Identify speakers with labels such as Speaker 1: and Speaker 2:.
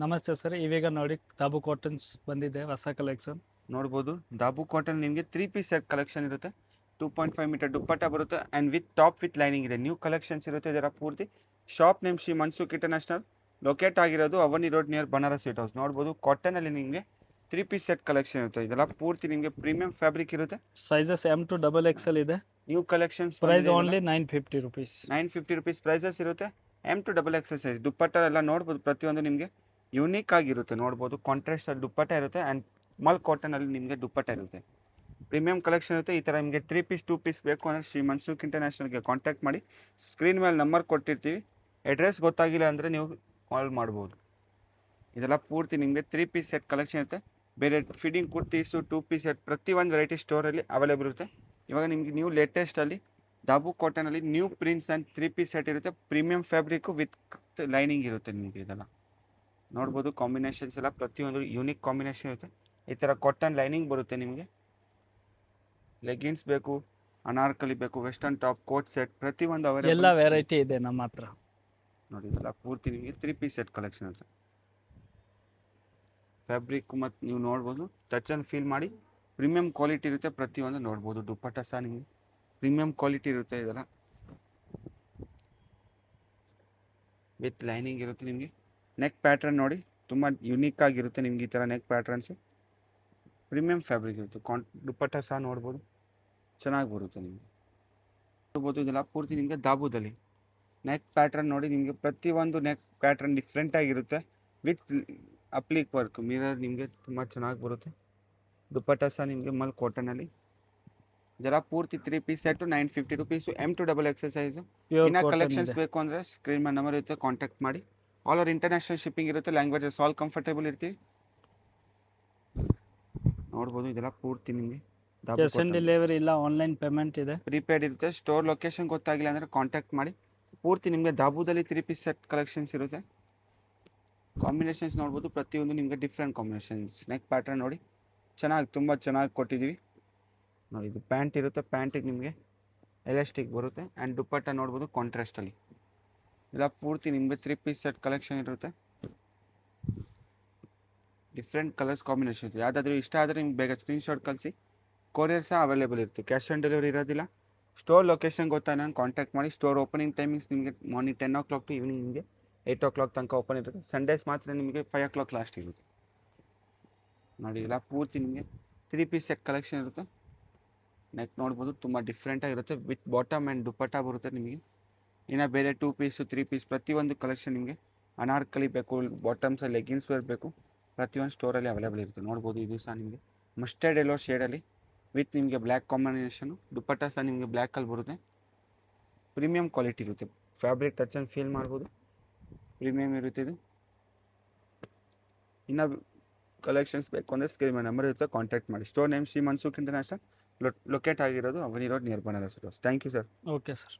Speaker 1: ನಮಸ್ತೆ ಸರ್, ಇವಾಗ ನೋಡಿ ತಾಬು ಕಾಟನ್ಸ್ ಬಂದಿದೆ ಹೊಸ ಕಲೆಕ್ಷನ್.
Speaker 2: ನೋಡ್ಬೋದು ದಾಬು ಕಾಟನ್ ನಿಮಗೆ 3 ಪೀಸ್ ಸೆಟ್ ಕಲೆಕ್ಷನ್ ಇರುತ್ತೆ. 2.5 ಮೀಟರ್ ದುಪ್ಪಟ್ಟ ಬರುತ್ತೆ and with top with lining ಇದೆ. ನ್ಯೂ ಕಲೆಕ್ಷನ್ಸ್ ಇರುತ್ತೆ ಇದರ ಪೂರ್ತಿ. Shop name Shri Mansukh international, locate ಆಗಿರೋದು Avani road near Banaras sweet house. ನೋಡ್ಬೋದು ಕಾಟನಲ್ಲಿ ನಿಮಗೆ 3 ಪೀಸ್ ಸೆಟ್ ಕಲೆಕ್ಷನ್ ಇರುತ್ತೆ. ಇದೆಲ್ಲ ಪೂರ್ತಿ ನಿಮಗೆ ಪ್ರೀಮಿಯಂ ಫ್ಯಾಬ್ರಿಕ್ ಇರುತ್ತೆ.
Speaker 1: ಸೈಜಸ್ M to XXL ಇದೆ.
Speaker 2: New collections
Speaker 1: price only 950 rupees.
Speaker 2: 950 rupees prices ಇರುತ್ತೆ. M to XXL size dupatta ಎಲ್ಲ ನೋಡ್ಬೋದು, ಪ್ರತಿಯೊಂದು ನಿಮಗೆ ಯುನೀಕ್ ಆಗಿರುತ್ತೆ. ನೋಡ್ಬೋದು ಕಾಂಟ್ರಾಸ್ಟ್ ದುಪ್ಪಟ್ಟ ಇರುತ್ತೆ ಆ್ಯಂಡ್ ಮಲ್ ಕಾಟನಲ್ಲಿ ನಿಮಗೆ ದುಪ್ಪಟ್ಟ ಇರುತ್ತೆ. ಪ್ರೀಮಿಯಂ ಕಲೆಕ್ಷನ್ ಇರುತ್ತೆ. ಈ ಥರ ನಿಮಗೆ 3 ಪೀಸ್ 2 ಪೀಸ್ ಬೇಕು ಅಂದರೆ ಶ್ರೀ ಮನ್ಸುಖ್ ಇಂಟರ್ನ್ಯಾಷನಲ್ಗೆ ಕಾಂಟ್ಯಾಕ್ಟ್ ಮಾಡಿ. ಸ್ಕ್ರೀನ್ ಮೇಲೆ ನಂಬರ್ ಕೊಟ್ಟಿರ್ತೀವಿ. ಅಡ್ರೆಸ್ ಗೊತ್ತಾಗಿಲ್ಲ ಅಂದರೆ ನೀವು ಕಾಲ್ ಮಾಡ್ಬೋದು. ಇದೆಲ್ಲ ಪೂರ್ತಿ ನಿಮಗೆ 3 ಪೀಸ್ ಸೆಟ್ ಕಲೆಕ್ಷನ್ ಇರುತ್ತೆ. ಬೇರೆ ಫಿಟ್ಟಿಂಗ್ ಕುರ್ತೀಸು 2 ಪೀಸ್ ಸೆಟ್ ಪ್ರತಿಯೊಂದು ವೆರೈಟಿ ಸ್ಟೋರಲ್ಲಿ ಅವೈಲೇಬಲ್ ಇರುತ್ತೆ. ಇವಾಗ ನಿಮಗೆ ನ್ಯೂ ಲೇಟೆಸ್ಟಲ್ಲಿ ದಾಬು ಕಾಟನಲ್ಲಿ new prints and 3 piece set ಇರುತ್ತೆ. ಪ್ರೀಮಿಯಂ ಫ್ಯಾಬ್ರಿಕ್ಕು ವಿತ್ ಲೈನಿಂಗ್ ಇರುತ್ತೆ ನಿಮಗೆ. ಇದೆಲ್ಲ ನೋಡ್ಬೋದು ಕಾಂಬಿನೇಷನ್ಸ್ ಎಲ್ಲ ಪ್ರತಿಯೊಂದು ಯೂನಿಕ್ ಕಾಂಬಿನೇಷನ್ ಇರುತ್ತೆ. ಈ ಥರ ಕಾಟನ್ ಲೈನಿಂಗ್ ಬರುತ್ತೆ ನಿಮಗೆ. ಲೆಗಿನ್ಸ್ ಬೇಕು, ಅನಾರ್ಕಲಿ ಬೇಕು, ವೆಸ್ಟರ್ನ್ ಟಾಪ್, ಕೋಟ್ ಸೆಟ್ ಪ್ರತಿಯೊಂದು
Speaker 1: ಎಲ್ಲ
Speaker 2: ಅವೈಲೇಬಲ್
Speaker 1: ವೆರೈಟಿ ಇದೆ ನಮ್ಮ ಹತ್ರ.
Speaker 2: ನೋಡಿ. ಇದೆಲ್ಲ ಪೂರ್ತಿ ನಿಮಗೆ 3 ಪೀಸ್ ಸೆಟ್ ಕಲೆಕ್ಷನ್ ಇರುತ್ತೆ. ಫ್ಯಾಬ್ರಿಕ್ ಮತ್ತು ನೀವು ನೋಡ್ಬೋದು, ಟಚ್ ಆ್ಯಂಡ್ ಫೀಲ್ ಮಾಡಿ. ಪ್ರೀಮಿಯಂ ಕ್ವಾಲಿಟಿ ಇರುತ್ತೆ ಪ್ರತಿಯೊಂದು. ನೋಡ್ಬೋದು ದುಪ್ಪಟ್ಟ ಸಹ ನಿಮಗೆ ಪ್ರೀಮಿಯಂ ಕ್ವಾಲಿಟಿ ಇರುತ್ತೆ. ಇದೆಲ್ಲ ವಿತ್ ಲೈನಿಂಗ್ ಇರುತ್ತೆ ನಿಮಗೆ. ನೆಕ್ ಪ್ಯಾಟ್ರನ್ ನೋಡಿ, ತುಂಬ ಯುನೀಕ್ ಆಗಿರುತ್ತೆ ನಿಮ್ಗೆ ಈ ಥರ ನೆಕ್ ಪ್ಯಾಟ್ರನ್ಸು. ಪ್ರೀಮಿಯಂ ಫ್ಯಾಬ್ರಿಕ್ ಇರುತ್ತೆ. ದುಪ್ಪಟ್ಟ ಸಹ ನೋಡ್ಬೋದು ಚೆನ್ನಾಗಿ ಬರುತ್ತೆ ನಿಮಗೆ. ನೋಡ್ಬೋದು ಇದೆಲ್ಲ ಪೂರ್ತಿ ನಿಮಗೆ ದಾಬುದಲ್ಲಿ ನೆಕ್ ಪ್ಯಾಟ್ರನ್ ನೋಡಿ. ನಿಮಗೆ ಪ್ರತಿಯೊಂದು ನೆಕ್ ಪ್ಯಾಟ್ರನ್ ಡಿಫ್ರೆಂಟ್ ಆಗಿರುತ್ತೆ. ವಿತ್ ಅಪ್ಲಿಕ್ ವರ್ಕ್ ಮಿರರ್ ನಿಮಗೆ ತುಂಬ ಚೆನ್ನಾಗಿ ಬರುತ್ತೆ. ದುಪ್ಪಟ್ಟ ಸಹ ನಿಮಗೆ ಮಲ್ ಕಾಟನಲ್ಲಿ. ಇದೆಲ್ಲ ಪೂರ್ತಿ 3 piece set 950 rupees. M to XXL size.
Speaker 1: Pure
Speaker 2: ಇನ್ನು
Speaker 1: ಕಾಟನ್
Speaker 2: ಕಲೆಕ್ಷನ್ಸ್
Speaker 1: ಇದೆ.
Speaker 2: ಬೇಕು ಅಂದರೆ ಸ್ಕ್ರೀನ್ ಮೇಲೆ ನಂಬರ್ ಇರುತ್ತೆ, ಕಾಂಟ್ಯಾಕ್ಟ್ ಮಾಡಿ. ಆಲ್ ಓವರ್ ಇಂಟರ್ನ್ಯಾಷನಲ್ ಶಿಪ್ಪಿಂಗ್ ಇರುತ್ತೆ. ಲ್ಯಾಂಗ್ವೇಜಸ್ ಆಲ್ ಕಂಫರ್ಟೇಬಲ್ ಇರ್ತೀವಿ. ನೋಡ್ಬೋದು ಇದೆಲ್ಲ ಪೂರ್ತಿ ನಿಮಗೆ
Speaker 1: ಕ್ಯಾಶ್ ಆನ್ ಡೆಲಿವರಿ ಇಲ್ಲ, ಆನ್ಲೈನ್ ಪೇಮೆಂಟ್ ಇದೆ.
Speaker 2: ಪ್ರೀಪೇಡ್ ಇರುತ್ತೆ. ಸ್ಟೋರ್ ಲೊಕೇಶನ್ ಗೊತ್ತಾಗಿಲ್ಲ ಅಂದರೆ ಕಾಂಟ್ಯಾಕ್ಟ್ ಮಾಡಿ. ಪೂರ್ತಿ ನಿಮಗೆ ದಾಬುದಲ್ಲಿ 3 ಪೀಸ್ ಸೆಟ್ ಕಲೆಕ್ಷನ್ಸ್ ಇರುತ್ತೆ. ಕಾಂಬಿನೇಷನ್ಸ್ ನೋಡ್ಬೋದು ಪ್ರತಿಯೊಂದು ನಿಮಗೆ ಡಿಫ್ರೆಂಟ್ ಕಾಂಬಿನೇಷನ್ಸ್. ನೆಕ್ ಪ್ಯಾಟ್ರನ್ ನೋಡಿ ಚೆನ್ನಾಗಿ, ತುಂಬ ಚೆನ್ನಾಗಿ ಕೊಟ್ಟಿದ್ದೀವಿ ನೋಡಿ. ಇದು ಪ್ಯಾಂಟ್ ಇರುತ್ತೆ, ಪ್ಯಾಂಟಿಗೆ ನಿಮಗೆ ಎಲಾಸ್ಟಿಕ್ ಬರುತ್ತೆ ಆ್ಯಂಡ್ ದುಪ್ಪಟ್ಟ ನೋಡ್ಬೋದು ಕಾಂಟ್ರಾಸ್ಟಲ್ಲಿ. ಇಲ್ಲ ಪೂರ್ತಿ ನಿಮಗೆ 3 ಪೀಸ್ ಸೆಟ್ ಕಲೆಕ್ಷನ್ ಇರುತ್ತೆ. ಡಿಫ್ರೆಂಟ್ ಕಲರ್ಸ್ ಕಾಂಬಿನೇಷನ್ ಇರುತ್ತೆ. ಯಾವುದಾದ್ರೂ ಇಷ್ಟ ಆದರೆ ನಿಮ್ಗೆ ಬೇಗ ಸ್ಕ್ರೀನ್ಶಾಟ್ ಕಳಿಸಿ. ಕೊರಿಯರ್ ಸಹ ಅವೈಲೇಬಲ್ ಇರುತ್ತೆ. ಕ್ಯಾಶ್ ಆನ್ ಡೆಲಿವರಿ ಇರೋದಿಲ್ಲ. ಸ್ಟೋರ್ ಲೊಕೇಶನ್ ಗೊತ್ತಾ ನಾನು ಕಾಂಟ್ಯಾಕ್ಟ್ ಮಾಡಿ. ಸ್ಟೋರ್ ಓಪನಿಂಗ್ ಟೈಮಿಂಗ್ಸ್ ನಿಮಗೆ ಮಾರ್ನಿಂಗ್ 10 o'clock ಟು ಈವ್ನಿಂಗ್ ನಿಮಗೆ 8 o'clock ತನಕ ಓಪನ್ ಇರುತ್ತೆ. ಸಂಡೇಸ್ ಮಾತ್ರ ನಿಮಗೆ 5 o'clock ಲಾಸ್ಟ್ ಇರುತ್ತೆ ನೋಡಿ. ಇಲ್ಲ ಪೂರ್ತಿ ನಿಮಗೆ 3 ಪೀಸ್ ಸೆಟ್ ಕಲೆಕ್ಷನ್ ಇರುತ್ತೆ. ನೆಕ್ ನೋಡ್ಬೋದು ತುಂಬ ಡಿಫ್ರೆಂಟಾಗಿರುತ್ತೆ. ವಿತ್ ಬಾಟಮ್ ಆ್ಯಂಡ್ ದುಪ್ಪಟ್ಟ ಬರುತ್ತೆ ನಿಮಗೆ. ಇನ್ನು ಬೇರೆ 2 ಪೀಸು 3 ಪೀಸ್ ಪ್ರತಿಯೊಂದು ಕಲೆಕ್ಷನ್ ನಿಮಗೆ ಅನಾರ್ಕಲಿ ಬೇಕು, ಬಾಟಮ್ಸ್ ಲೆಗ್ಗಿನ್ಸ್ ವೇರ್ ಬೇಕು, ಪ್ರತಿಯೊಂದು ಸ್ಟೋರಲ್ಲಿ ಅವೈಲೇಬಲ್ ಇರುತ್ತೆ. ನೋಡ್ಬೋದು ಇದು ಸಹ ನಿಮಗೆ ಮಸ್ಟರ್ಡ್ ಎಲ್ಲೋ ಶೇಡಲ್ಲಿ ವಿತ್ ನಿಮಗೆ ಬ್ಲ್ಯಾಕ್ ಕಾಂಬಿನೇಷನು. ದುಪ್ಪಟ್ಟ ಸಹ ನಿಮಗೆ ಬ್ಲ್ಯಾಕಲ್ಲಿ ಬರುತ್ತೆ. ಪ್ರೀಮಿಯಂ ಕ್ವಾಲಿಟಿ ಇರುತ್ತೆ. ಫ್ಯಾಬ್ರಿಕ್ ಟಚ್ ಆ್ಯಂಡ್ ಫೀಲ್ ಮಾಡ್ಬೋದು, ಪ್ರೀಮಿಯಂ ಇರುತ್ತೆ ಇದು. ಇನ್ನು ಕಲೆಕ್ಷನ್ಸ್ ಬೇಕು ಅಂದರೆ ಸ್ಕ್ರೀನ್ ಮೇಲೆ ನಂಬರ್ ಇರುತ್ತೆ, ಕಾಂಟ್ಯಾಕ್ಟ್ ಮಾಡಿ. Store name Shri Mansukh international, locate ಆಗಿರೋದು Avani road near Banaras. Thank you sir.
Speaker 1: Okay sir.